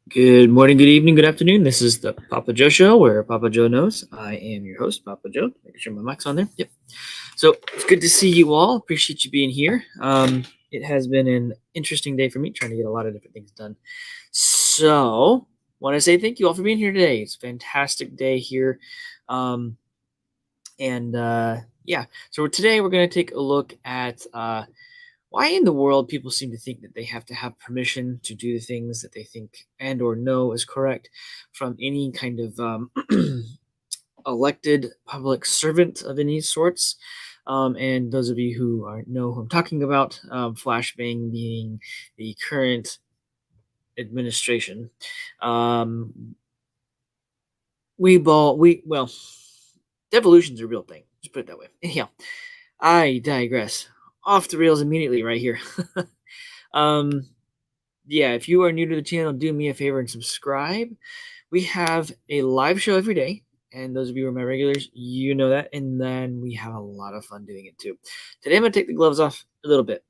Good morning, good evening, good afternoon. This is the Papa Joe Show where Papa Joe knows. I am your host, Papa Joe. Making sure my mic's on there. Yep. So it's good to see you all. Appreciate you being here. It has been an interesting day for me, trying to get a lot of different things done. So want to say thank you all for being here today. It's a fantastic day here. Um, and yeah, so today we're going to take a look at why in the world people seem to think that they have to have permission to do the things that they think and or know is correct from any kind of elected public servant of any sorts. And those of you who know who I'm talking about, flashbang being the current administration. Um, well, devolution's a real thing. Just put it that way. Anyhow, I digress. Off the rails immediately right here. um, yeah, if you are new to the channel, do me a favor and subscribe. We have a live show every day, and those of you who are my regulars, you know that. And then we have a lot of fun doing it too. Today, I'm gonna take the gloves off a little bit.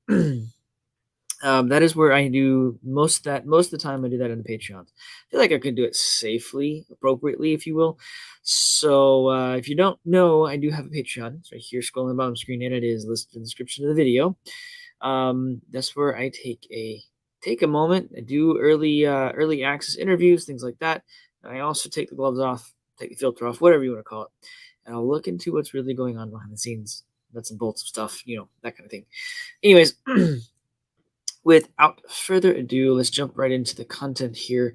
That is where I do most of that. Most of the time, I do that in the Patreon. I feel like I can do it safely, appropriately, if you will. So, if you don't know, I do have a Patreon. It's right here, scrolling bottom screen, and it is listed in the description of the video. That's where I take a moment. I do early access interviews, things like that. And I also take the gloves off, take the filter off, whatever you want to call it, and I'll look into what's really going on behind the scenes, nuts and bolts of stuff, that kind of thing. Anyways, without further ado, let's jump right into the content here.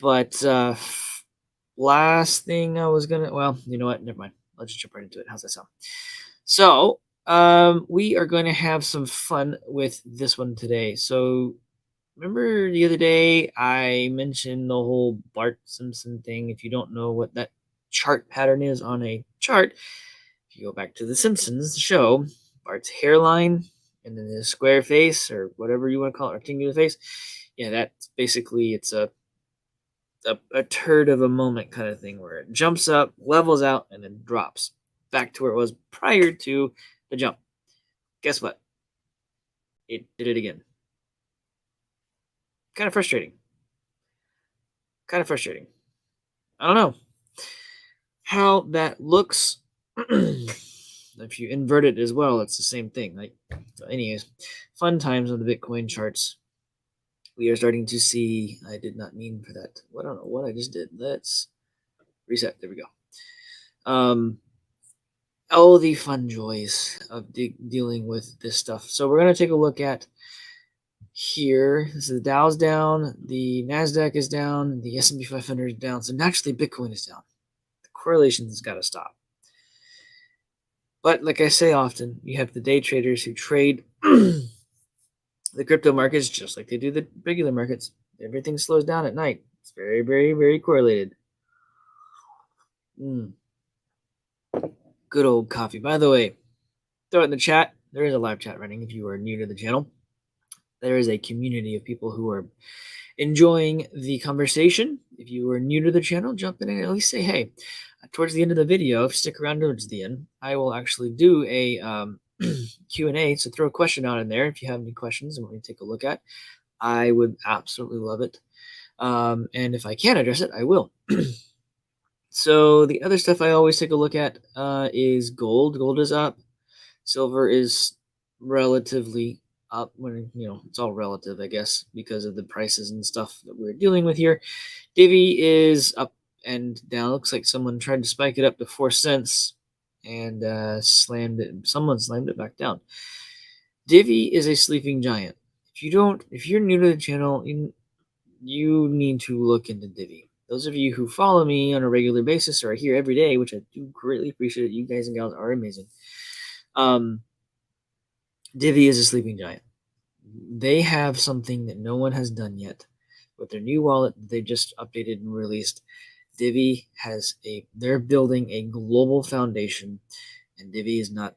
But last thing I was gonna, well, you know what? Never mind. Let's just jump right into it. How's that sound? So, we are going to have some fun with this one today. So, remember the other day I mentioned the whole Bart Simpson thing? If you don't know what that chart pattern is on a chart, if you go back to The Simpsons, the show, Bart's hairline and then his square face or whatever you want to call it, rectangular face. Yeah, that's basically it's a turd of a moment kind of thing where it jumps up, levels out, and then drops back to where it was prior to the jump. Guess what? It did it again. Kind of frustrating. I don't know how that looks. If you invert it as well, it's the same thing. So anyways, fun times on the Bitcoin charts. We are starting to see. I did not mean for that. I don't know what I just did. Let's reset. There we go. All the fun joys of dealing with this stuff. So we're going to take a look at here. This is the Dow's down, the Nasdaq is down, the S&P 500 is down. So naturally, Bitcoin is down. The correlation has got to stop. But like I say often, you have the day traders who trade the crypto markets just like they do the regular markets. Everything slows down at night. It's very, very, very correlated. Good old coffee. By the way, throw it in the chat. There is a live chat running if you are new to the channel. There is a community of people who are enjoying the conversation. If you are new to the channel, jump in and at least say hey. Towards the end of the video, if you stick around towards the end, I will actually do a Q&A. So throw a question out in there if you have any questions and want me to take a look at. I would absolutely love it. And if I can address it, I will. So the other stuff I always take a look at is gold. Gold is up. Silver is relatively up. When it's all relative, I guess, because of the prices and stuff that we're dealing with here. Divvy is up and down. Looks like someone tried to spike it up to 4 cents and slammed it. Someone slammed it back down. Divvy is a sleeping giant. If you're new to the channel, you need to look into Divvy. Those of you who follow me on a regular basis or are here every day, which I do greatly appreciate, you guys and gals are amazing. Divvy is a sleeping giant. They have something that no one has done yet with their new wallet that they just updated and released. Divvy they're building a global foundation, and Divvy is not,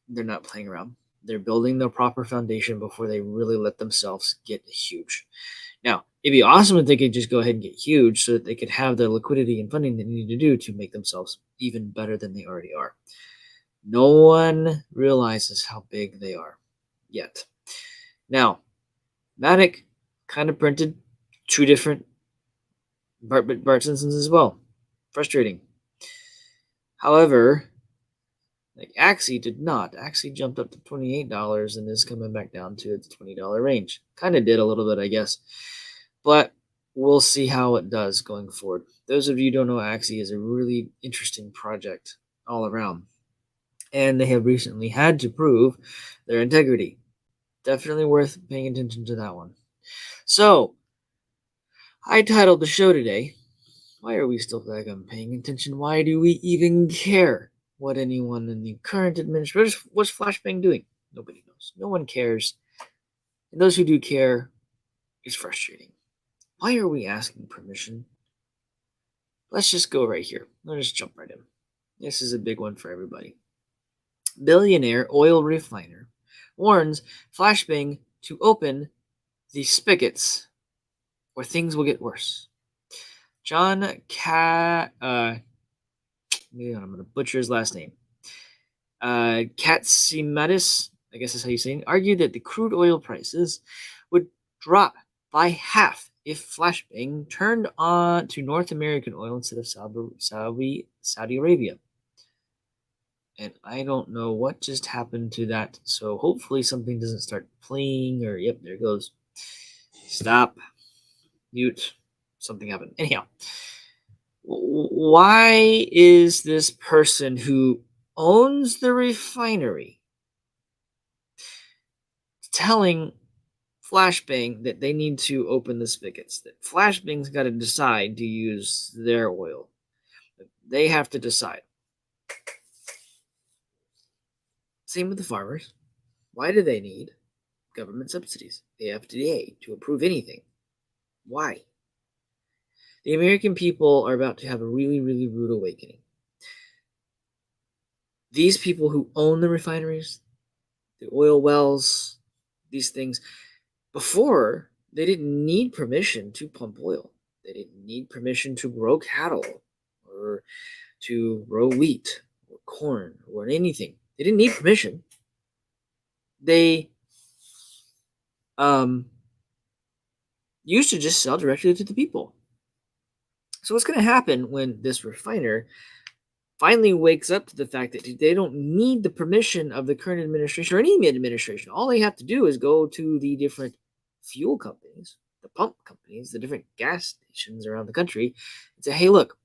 they're not playing around. They're building the proper foundation before they really let themselves get huge. Now, it'd be awesome if they could just go ahead and get huge so that they could have the liquidity and funding they need to do to make themselves even better than they already are. No one realizes how big they are yet. Now, Matic kind of printed two different Bart Simpson's as well. Frustrating. However, like Axie did not. Axie jumped up to $28 and is coming back down to its $20 range. Kind of did a little bit, I guess. But we'll see how it does going forward. Those of you who don't know, Axie is a really interesting project all around. And they have recently had to prove their integrity. Definitely worth paying attention to that one. So, I titled the show today, Why Are We Still Paying Attention? Why do we even care what anyone in the current administration, what's flashbang doing? Nobody knows. No one cares. And those who do care, it's frustrating. Why are we asking permission? Let's just go right here. Let's just jump right in. This is a big one for everybody. Billionaire Oil Refiner warns flashbang to open the spigots or things will get worse. John I'm going to butcher his last name. Katsimatis, I guess that's how you say it, argued that the crude oil prices would drop by half if flashbang turned on to North American oil instead of Saudi Arabia. And I don't know what just happened to that. So hopefully something doesn't start playing or, yep, there it goes. Stop. Mute. Something happened. Anyhow, why is this person who owns the refinery telling flashbang that they need to open the spigots? That flashbang's got to decide to use their oil. They have to decide. Same with the farmers. Why do they need government subsidies, the FDA, to approve anything? Why? The American people are about to have a really, really rude awakening. These people who own the refineries, the oil wells, these things, before they didn't need permission to pump oil. They didn't need permission to grow cattle or to grow wheat or corn or anything. They didn't need permission. They used to just sell directly to the people. So what's going to happen when this refiner finally wakes up to the fact that they don't need the permission of the current administration or any administration? All they have to do is go to the different fuel companies, the pump companies, the different gas stations around the country and say, hey, look,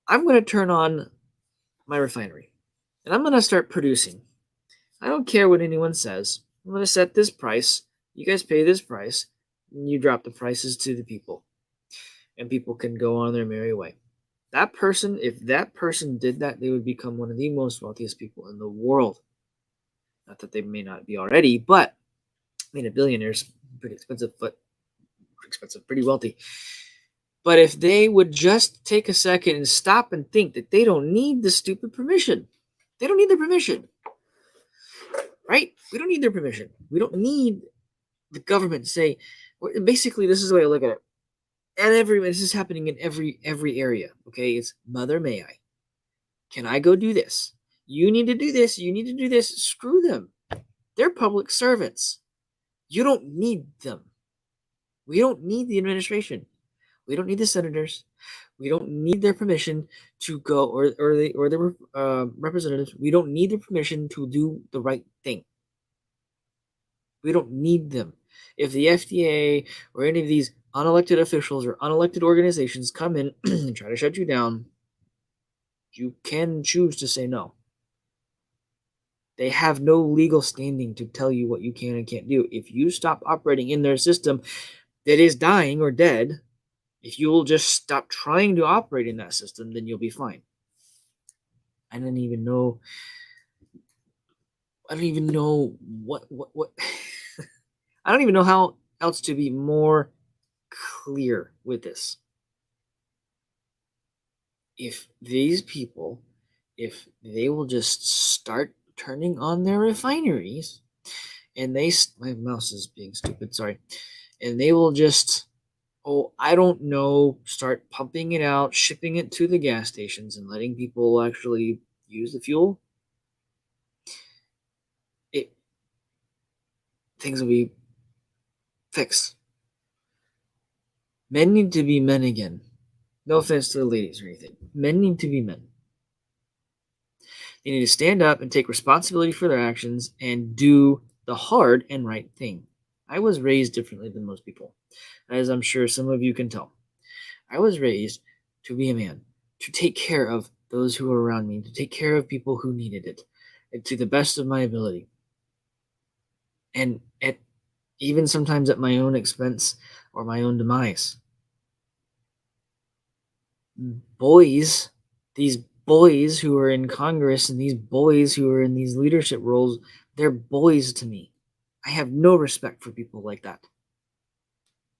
I'm going to turn on my refinery and I'm going to start producing. I don't care what anyone says. I'm going to set this price. You guys pay this price and you drop the prices to the people. And people can go on their merry way. That person, if that person did that, they would become one of the most wealthiest people in the world. Not that they may not be already, but I mean, a billionaire is pretty expensive, pretty wealthy. But if they would just take a second and stop and think that they don't need the stupid permission, they don't need their permission, right? We don't need their permission. We don't need the government to say, basically, this is the way I look at it. And this is happening in every area. Okay, it's mother may I. Can I go do this? You need to do this. You need to do this. Screw them. They're public servants. You don't need them. We don't need the administration. We don't need the senators. We don't need their permission to go or the representatives. We don't need their permission to do the right thing. We don't need them. If the FDA or any of these unelected officials or unelected organizations come in and try to shut you down, you can choose to say no. They have no legal standing to tell you what you can and can't do. If you stop operating in their system that is dying or dead, if you'll just stop trying to operate in that system, then you'll be fine. I don't even know what I don't even know how else to be more clear with this. If these people, if they will just start turning on their refineries and my mouse is being stupid, sorry, and they will just, I don't know, start pumping it out, shipping it to the gas stations and letting people actually use the fuel, things will be fixed. Men need to be men again. No offense to the ladies or anything. Men need to be men. They need to stand up and take responsibility for their actions and do the hard and right thing. I was raised differently than most people, as I'm sure some of you can tell. I was raised to be a man, to take care of those who were around me, to take care of people who needed it, and to the best of my ability. And even sometimes at my own expense or my own demise. Boys, these boys who are in Congress and these boys who are in these leadership roles, they're boys to me. I have no respect for people like that.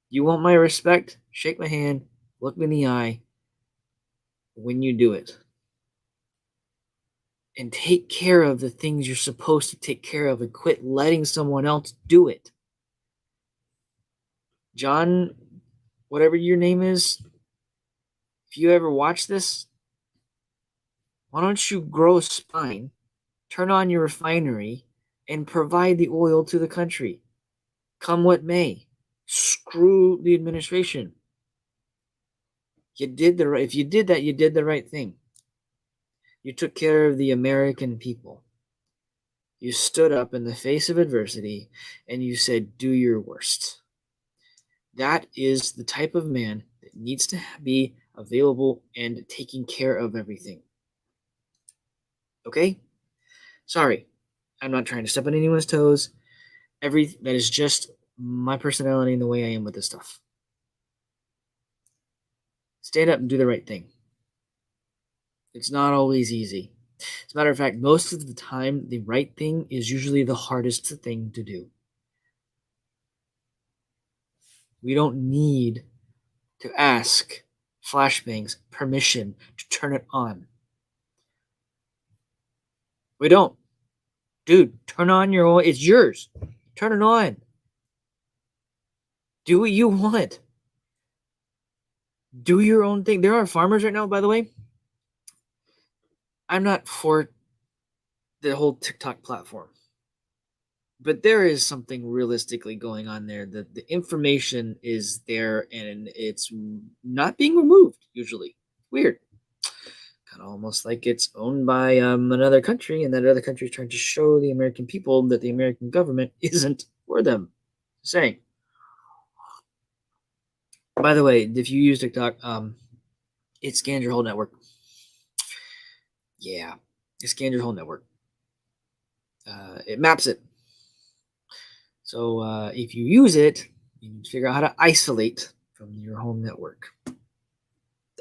You want my respect? Shake my hand, look me in the eye when you do it. And take care of the things you're supposed to take care of and quit letting someone else do it. John, whatever your name is, if you ever watch this, why don't you grow a spine, turn on your refinery, and provide the oil to the country? Come what may. Screw the administration. If you did that, you did the right thing. You took care of the American people. You stood up in the face of adversity and you said, do your worst. That is the type of man that needs to be available and taking care of everything. Okay? Sorry, I'm not trying to step on anyone's toes. That is just my personality and the way I am with this stuff. Stand up and do the right thing. It's not always easy. As a matter of fact, most of the time, the right thing is usually the hardest thing to do. We don't need to ask flashbangs permission to turn it on. We don't. Dude, turn on your own. It's yours. Turn it on. Do what you want. Do your own thing. There are farmers right now, by the way. I'm not for the whole TikTok platform, but there is something realistically going on there. The information is there and it's not being removed usually. Weird. Kind of almost like it's owned by another country, and that other country is trying to show the American people that the American government isn't for them. Saying. By the way, if you use TikTok, it scans your whole network. Yeah, it scans your whole network. It maps it. So if you use it, you need to figure out how to isolate from your home network.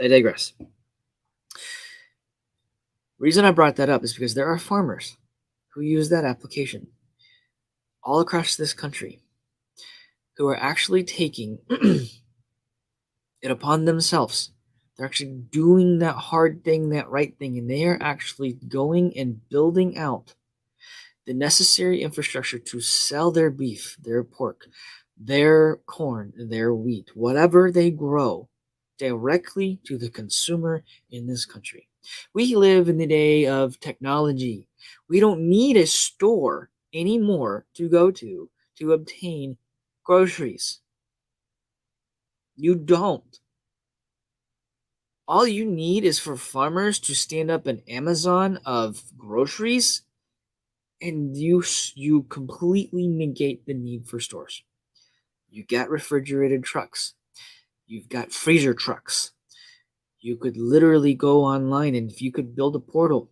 I digress. Reason I brought that up is because there are farmers who use that application all across this country who are actually taking it upon themselves. They're actually doing that hard thing, that right thing, and they are actually going and building out the necessary infrastructure to sell their beef, their pork, their corn, their wheat, whatever they grow, directly to the consumer in this country. We live in the day of technology. We don't need a store anymore to go to obtain groceries. You don't. All you need is for farmers to stand up an Amazon of groceries, and you completely negate the need for stores. You got refrigerated trucks. You've got freezer trucks. You could literally go online, and if you could build a portal,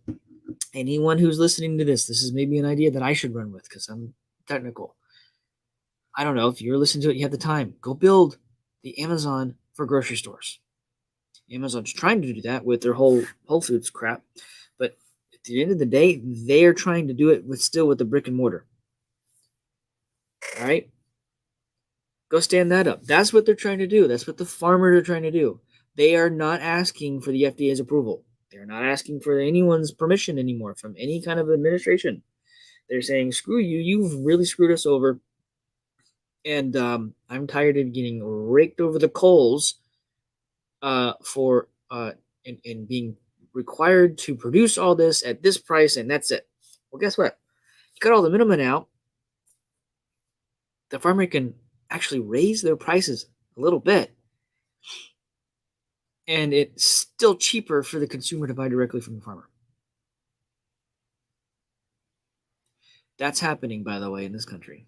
anyone who's listening to this is maybe an idea that I should run with because I'm technical. I don't know. If you're listening to it, you have the time. Go build the Amazon for grocery stores. Amazon's trying to do that with their whole Whole Foods crap, but at the end of the day, they're trying to do it still with the brick and mortar. All right? Go stand that up. That's what they're trying to do. That's what the farmers are trying to do. They are not asking for the FDA's approval. They're not asking for anyone's permission anymore from any kind of administration. They're saying, screw you. You've really screwed us over. And I'm tired of getting raked over the coals for and being required to produce all this at this price, and that's it. Well, guess what? You got all the middlemen out. The farmer can actually raise their prices a little bit, And it's still cheaper for the consumer to buy directly from the farmer. That's happening, by the way, in this country.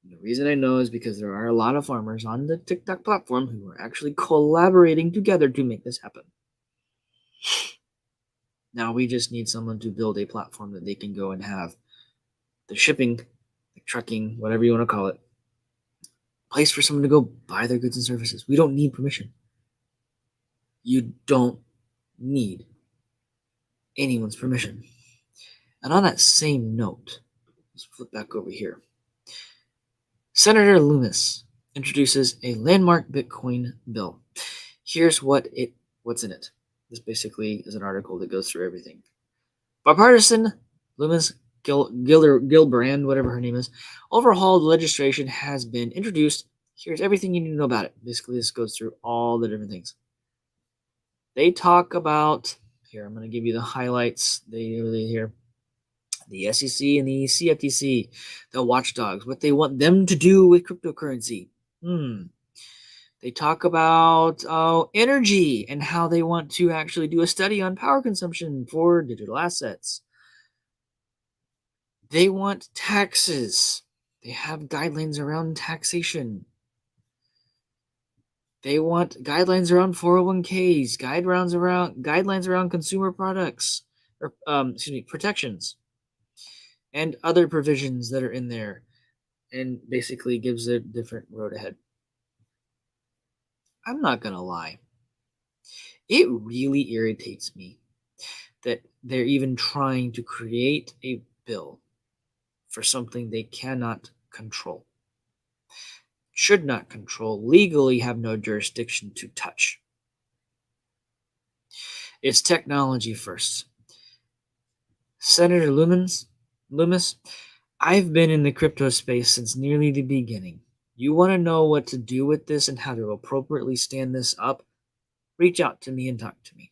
The reason I know is because there are a lot of farmers on the TikTok platform who are actually collaborating together to make this happen. Now we just need someone to build a platform that they can go and have the shipping, the trucking, whatever you want to call it, place for someone to go buy their goods and services. We don't need permission. You don't need anyone's permission. And on that same note, let's flip back over here. Senator Loomis introduces a landmark Bitcoin bill. Here's what's in it. This basically is an article that goes through everything. Bipartisan Loomis Gilbrand, whatever her name is, overhauled legislation has been introduced. Here's everything you need to know about it. Basically, this goes through all the different things. They talk about, here, I'm going to give you the highlights. Here. The SEC and the CFTC, the watchdogs, what they want them to do with cryptocurrency. They talk about energy and how they want to actually do a study on power consumption for digital assets. They want taxes. They have guidelines around taxation. They want guidelines around 401ks, guidelines around consumer products, or protections, and other provisions that are in there, and basically gives a different road ahead. I'm not gonna lie. It really irritates me that they're even trying to create a bill for something they cannot control, should not control, legally have no jurisdiction to touch. It's technology first. Senator Loomis, I've been in the crypto space since nearly the beginning. You want to know what to do with this and how to appropriately stand this up? Reach out to me and talk to me.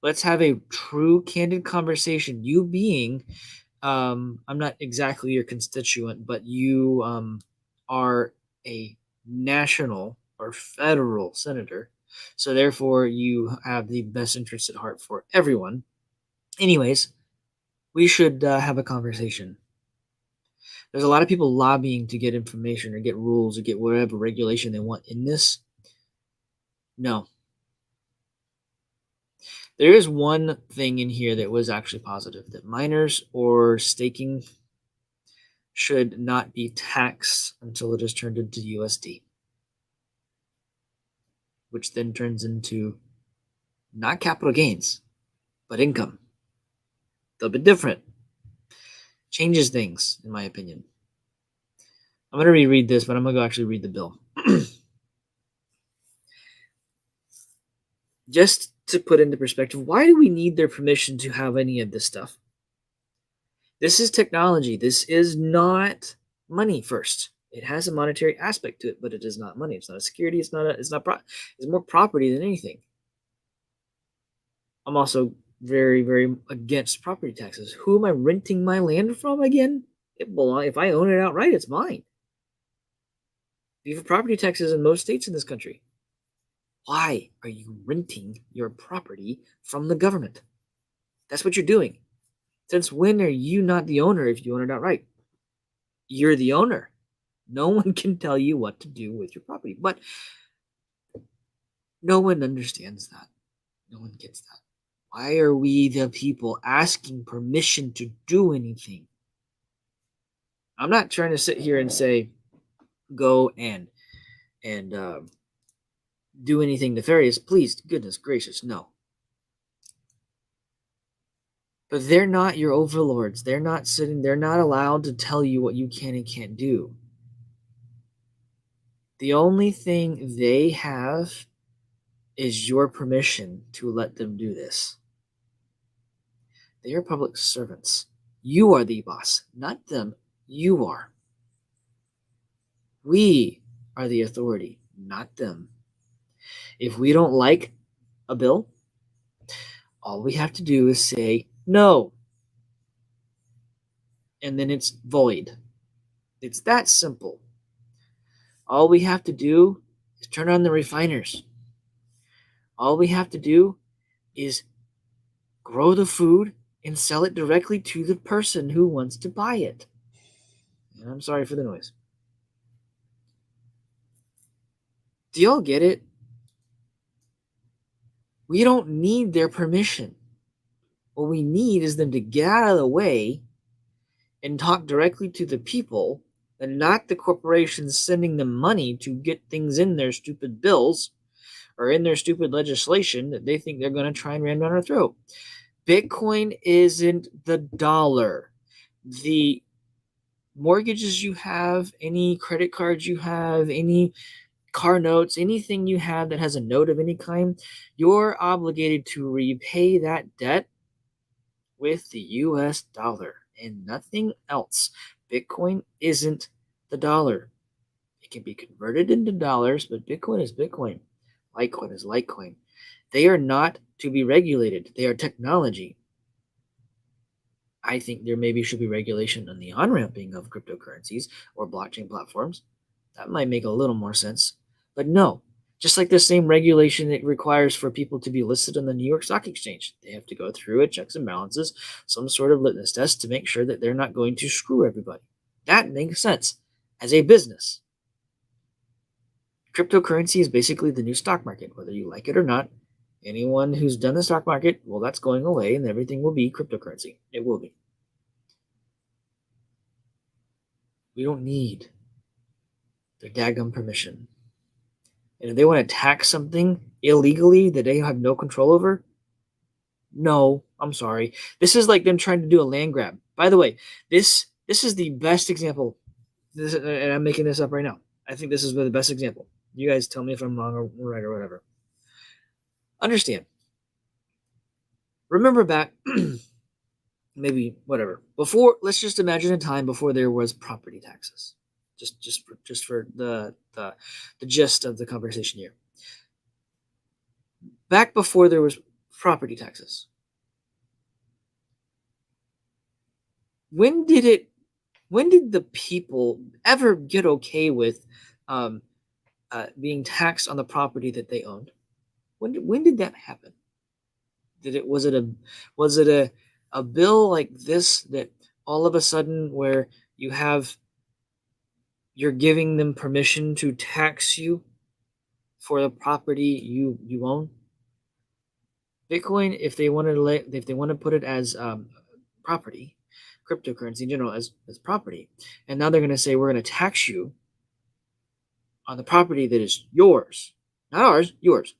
Let's have a true, candid conversation. You being, I'm not exactly your constituent, but you are a national or federal senator. So therefore, you have the best interests at heart for everyone. Anyways, we should have a conversation. There's a lot of people lobbying to get information or get rules or get whatever regulation they want in this. No. There is one thing in here that was actually positive, that miners or staking should not be taxed until it is turned into USD, which then turns into not capital gains, but income. A bit different. Changes things, in my opinion. I'm going to reread this, but I'm going to go actually read the bill. Just to put into perspective, why do we need their permission to have any of this stuff? This is technology. This is not money first. It has a monetary aspect to it, but it is not money. It's not a security. It's more property than anything. I'm also very, very against property taxes. Who am I renting my land from again? If I own it outright, it's mine. You have property taxes in most states in this country. Why are you renting your property from the government? That's what you're doing. Since when are you not the owner if you own it outright? You're the owner. No one can tell you what to do with your property. But no one understands that. No one gets that. Why are we the people asking permission to do anything? I'm not trying to sit here and say, go and do anything nefarious. Please, goodness gracious, no. But they're not your overlords. They're not allowed to tell you what you can and can't do. The only thing they have is your permission to let them do this. They are public servants. You are the boss, not them. You are. We are the authority, not them. If we don't like a bill, all we have to do is say no. And then it's void. It's that simple. All we have to do is turn on the refiners. All we have to do is grow the food and sell it directly to the person who wants to buy it. And I'm sorry for the noise. Do y'all get it? We don't need their permission. What we need is them to get out of the way and talk directly to the people and not the corporations sending them money to get things in their stupid bills or in their stupid legislation that they think they're going to try and ram down our throat. Bitcoin isn't the dollar. The mortgages you have, any credit cards you have, any car notes, anything you have that has a note of any kind, you're obligated to repay that debt with the US dollar and nothing else. Bitcoin isn't the dollar. It can be converted into dollars, but Bitcoin is Bitcoin. Litecoin is Litecoin. They are not to be regulated. They are technology. I think there maybe should be regulation on the on-ramping of cryptocurrencies or blockchain platforms. That might make a little more sense. But no, just like the same regulation it requires for people to be listed on the New York Stock Exchange. They have to go through a checks and balances, some sort of litmus test to make sure that they're not going to screw everybody. That makes sense as a business. Cryptocurrency is basically the new stock market, whether you like it or not. Anyone who's done the stock market, well, that's going away and everything will be cryptocurrency. It will be. We don't need their daggum permission. And if they want to tax something illegally that they have no control over, no, I'm sorry. This is like them trying to do a land grab. By the way, this is the best example. And I'm making this up right now. I think this is the best example. You guys tell me if I'm wrong or right or whatever. Understand. Remember back, maybe whatever. Before, let's just imagine a time before there was property taxes. Just for the gist of the conversation here. Back before there was property taxes. When did the people ever get okay with being taxed on the property that they owned? When did that happen? Was it a bill like this that all of a sudden where you're giving them permission to tax you for the property you own? Bitcoin, if they want to put it as property, cryptocurrency in general as property, and now they're going to say we're going to tax you on the property that is yours, not ours, yours.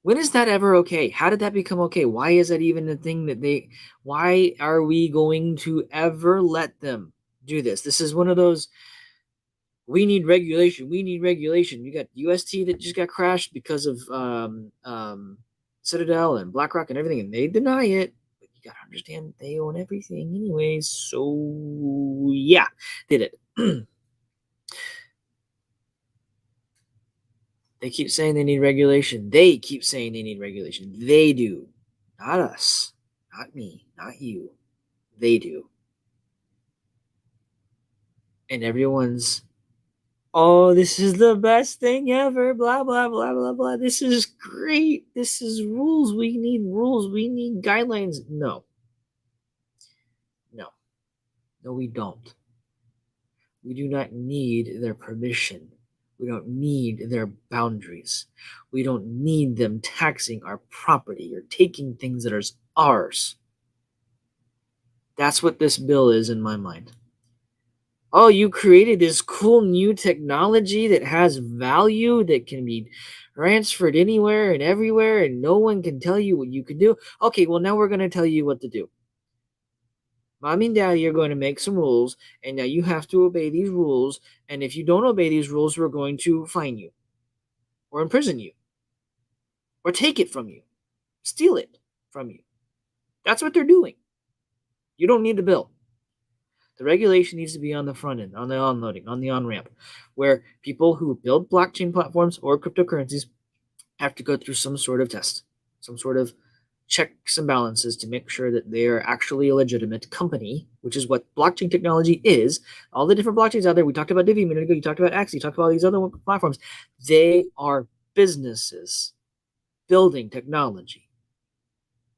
When is that ever okay? How did that become okay? Why is that even a thing why are we going to ever let them do this? This is one of those, we need regulation. You got UST that just got crashed because of Citadel and BlackRock and everything, and they deny it. But you got to understand they own everything anyways. So yeah, did it. They keep saying they need regulation. They keep saying they need regulation. They do. Not us. Not me. Not you. They do. And everyone's, oh, this is the best thing ever. Blah, blah, blah, blah, blah. This is great. This is rules. We need rules. We need guidelines. No. No. No, we don't. We do not need their permission. We don't need their boundaries. We don't need them taxing our property or taking things that are ours. That's what this bill is in my mind. Oh, you created this cool new technology that has value that can be transferred anywhere and everywhere, and no one can tell you what you can do. Okay, well, now we're going to tell you what to do. Mommy and daddy are going to make some rules, and now you have to obey these rules. And if you don't obey these rules, we're going to fine you or imprison you or take it from you, steal it from you. That's what they're doing. You don't need the bill. The regulation needs to be on the front end, on the unloading, on the on-ramp, where people who build blockchain platforms or cryptocurrencies have to go through some sort of test, some sort of checks and balances to make sure that they are actually a legitimate company, which is what blockchain technology is. All the different blockchains out there, we talked about Divi a minute ago, you talked about Axie, you talked about all these other platforms. They are businesses building technology.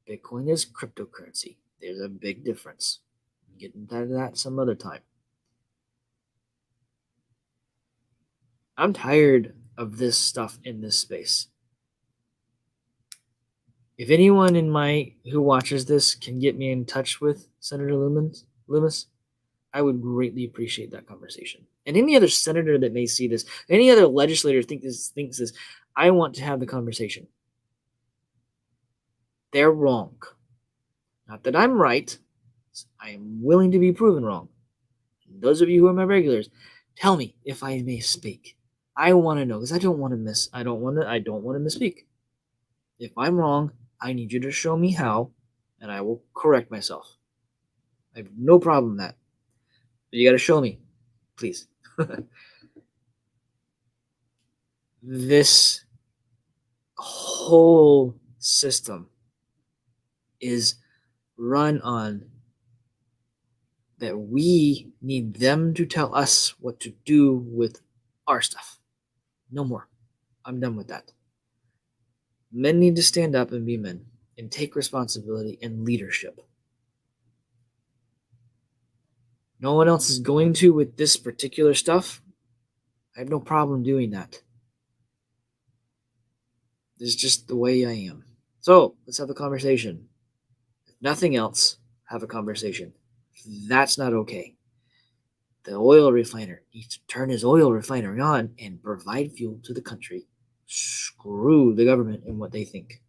Bitcoin is cryptocurrency. There's a big difference. We'll get into that some other time. I'm tired of this stuff in this space. If anyone who watches this can get me in touch with Senator Loomis, I would greatly appreciate that conversation. And any other senator that may see this, any other legislator thinks this, I want to have the conversation. They're wrong. Not that I'm right. I am willing to be proven wrong. And those of you who are my regulars, tell me if I may speak. I want to know because I don't want to misspeak. If I'm wrong, I need you to show me how, and I will correct myself. I have no problem with that. But you got to show me, please. This whole system is run on that we need them to tell us what to do with our stuff. No more. I'm done with that. Men need to stand up and be men and take responsibility and leadership. No one else is going to with this particular stuff. I have no problem doing that. This is just the way I am. So let's have a conversation. If nothing else, have a conversation. That's not okay. The oil refiner needs to turn his oil refinery on and provide fuel to the country. Screw the government and what they think.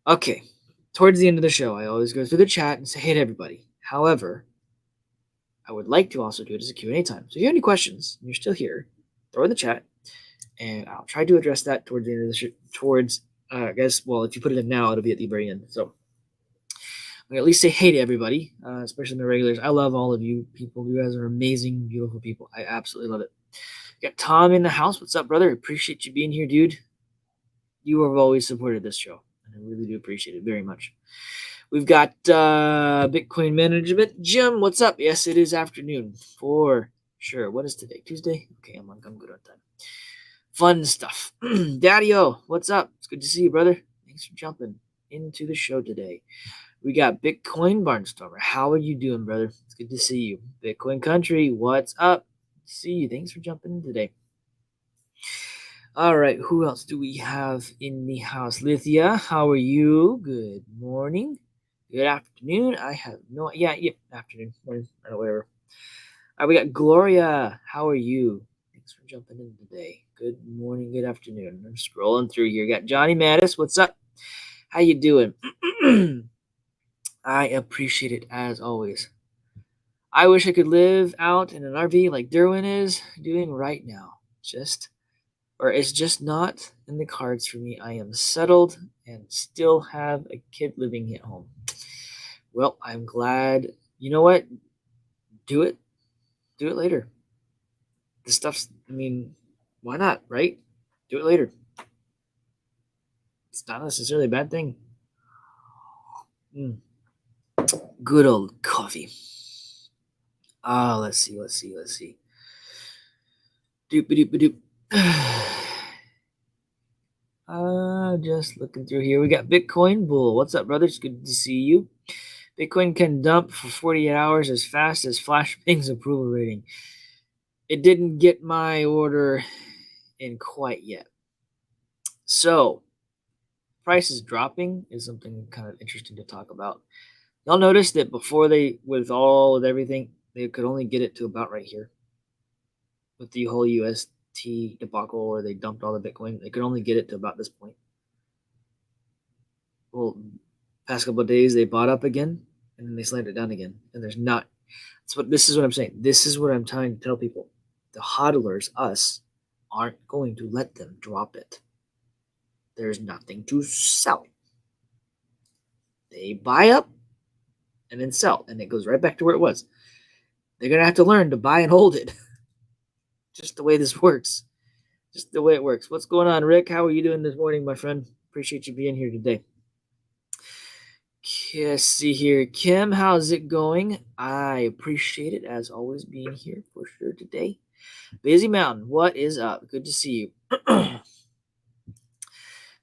Okay, towards the end of the show, I always go through the chat and say hey to everybody. However, I would like to also do it as a Q&A time. So if you have any questions and you're still here, throw in the chat, and I'll try to address that towards the end of the show. I guess, well, if you put it in now, it'll be at the very end. So I'm going to at least say hey to everybody, especially my regulars. I love all of you people. You guys are amazing, beautiful people. I absolutely love it. Got Tom in the house. What's up, brother? Appreciate you being here, dude. You have always supported this show, and I really do appreciate it very much. We've got Bitcoin Management. Jim, what's up? Yes, it is afternoon for sure. What is today? Tuesday? Okay, I'm good on time. Fun stuff. Daddy-O, what's up? It's good to see you, brother. Thanks for jumping into the show today. We got Bitcoin Barnstormer. How are you doing, brother? It's good to see you. Bitcoin Country, what's up? See you. Thanks for jumping in today. All right, who else do we have in the house? Lithia, how are you? Good morning. Good afternoon. I have no... Yeah, afternoon, morning, or whatever. All right, we got Gloria. How are you? Thanks for jumping in today. Good morning, good afternoon. I'm scrolling through here. Got Johnny Mattis. What's up? How you doing? I appreciate it as always. I wish I could live out in an RV like Derwin is doing right now. It's just not in the cards for me. I am settled and still have a kid living at home. Well, I'm glad. You know what? Do it. Do it later. This stuff's, why not, right? Do it later. It's not necessarily a bad thing. Good old coffee. Let's see. Doop-a-doop-a-doop. Just looking through here. We got Bitcoin Bull. What's up, brother? It's good to see you. Bitcoin can dump for 48 hours as fast as flashbang's approval rating. It didn't get my order in quite yet. So, prices dropping is something kind of interesting to talk about. Y'all notice that before with everything, they could only get it to about right here. With the whole UST debacle where they dumped all the Bitcoin, they could only get it to about this point. Well, past couple of days they bought up again and then they slammed it down again. And this is what I'm saying. This is what I'm trying to tell people. The hodlers, us, aren't going to let them drop it. There's nothing to sell. They buy up and then sell, and it goes right back to where it was. They're going to have to learn to buy and hold it. Just the way this works. Just the way it works. What's going on, Rick? How are you doing this morning, my friend? Appreciate you being here today. Let's see here. Kim, how's it going? I appreciate it, as always, being here for sure today. Busy Mountain, what is up? Good to see you.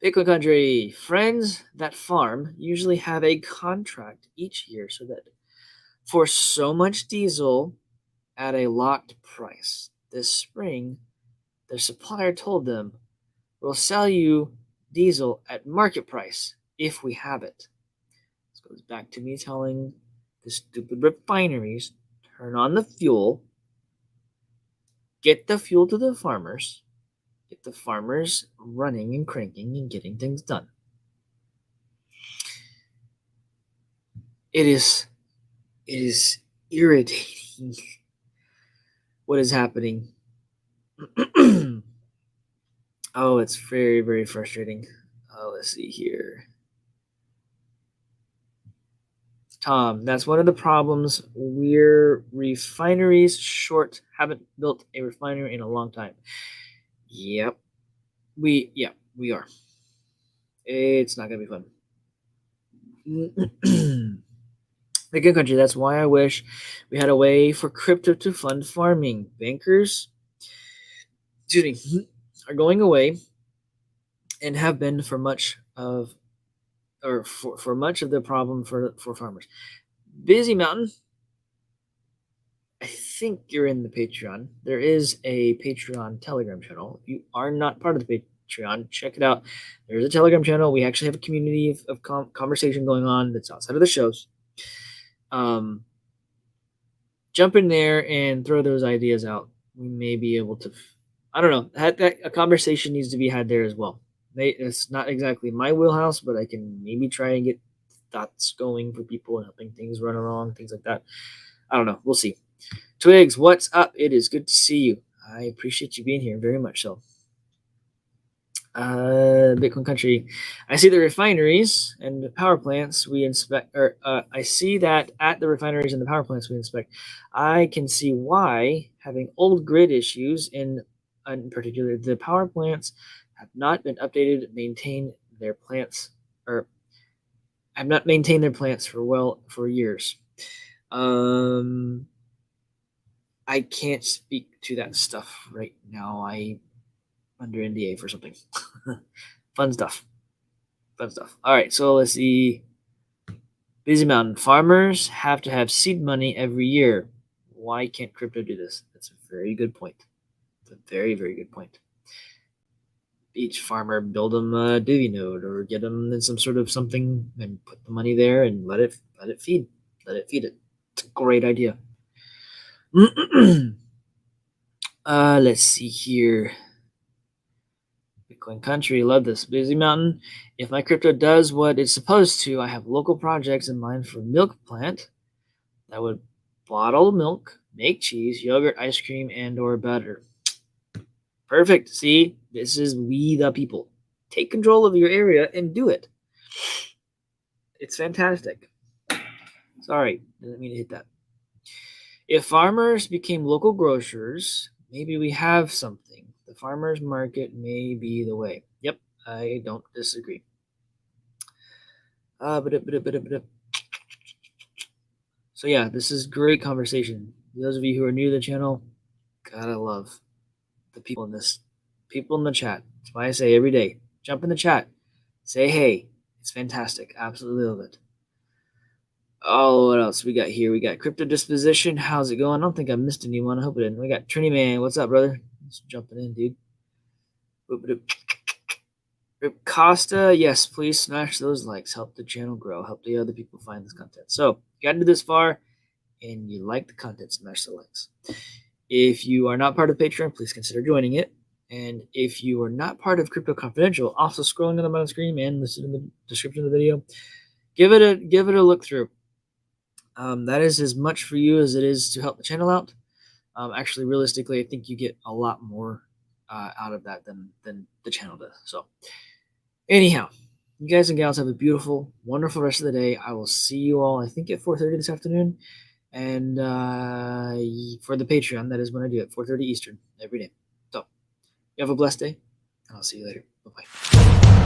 Bitcoin Country, friends that farm usually have a contract each year so that for so much diesel at a locked price. This spring, their supplier told them, we'll sell you diesel at market price if we have it. This goes back to me telling the stupid refineries, turn on the fuel, get the fuel to the farmers, get the farmers running and cranking and getting things done. It is irritating what is happening. Oh, it's very, very frustrating. Let's see here. Tom, that's one of the problems. We're refineries short, haven't built a refinery in a long time. Yep. We are. It's not gonna be fun. The good country, that's why I wish we had a way for crypto to fund farming. Bankers, are going away and have been for much of the problem for farmers. Busy Mountain, I think you're in the Patreon. There is a Patreon Telegram channel. If you are not part of the Patreon, check it out. There's a Telegram channel. We actually have a community of conversation going on that's outside of the shows. Jump in there and throw those ideas out. We may be able to, I don't know, a conversation needs to be had there as well. It's not exactly my wheelhouse, but I can maybe try and get thoughts going for people and helping things run along, things like that. I don't know. We'll see. Twigs, what's up? It is good to see you. I appreciate you being here very much so. Bitcoin Country, I see the refineries and the power plants we inspect, I see that at the refineries and the power plants we inspect, I can see why having old grid issues in particular, the power plants have not been updated, maintain their plants, or have not maintained their plants for years. I can't speak to that stuff right now. I under NDA for something. Fun stuff. All right, so let's see. Busy Mountain, farmers have to have seed money every year. Why can't crypto do this? That's a very good point. It's a very, very good point. Each farmer build them a Divi node or get them in some sort of something and put the money there and let it feed. Let it feed it. It's a great idea. Let's see here. Bitcoin Country, love this. Busy Mountain, if my crypto does what it's supposed to, I have local projects in mind for milk plant that would bottle milk, make cheese, yogurt, ice cream, and or butter. Perfect. See, this is we the people. Take control of your area and do it. It's fantastic. Sorry, didn't mean to hit that. If farmers became local grocers, maybe we have something. The farmers market may be the way. Yep, I don't disagree. So yeah, this is great conversation. Those of you who are new to the channel, gotta love the people in the chat. That's why I say every day, jump in the chat, say hey. It's fantastic. Absolutely love it. Oh, what else we got here? We got Crypto Disposition. How's it going? I don't think I missed anyone. I hope I didn't. We got Trini Man. What's up, brother? Just jumping in, dude. Rip Costa, yes, please smash those likes. Help the channel grow. Help the other people find this content. So, you got to this far and you like the content, smash the likes. If you are not part of Patreon, please consider joining it. And if you are not part of Crypto Confidential, also scrolling on the bottom screen and listen in the description of the video, give it a look through. That is as much for you as it is to help the channel out. Actually, realistically, I think you get a lot more out of that than the channel does. So, anyhow, you guys and gals have a beautiful, wonderful rest of the day. I will see you all, I think, at 4:30 this afternoon. And for the Patreon, that is when I do it, 4:30 Eastern every day. So, you have a blessed day, and I'll see you later. Bye-bye.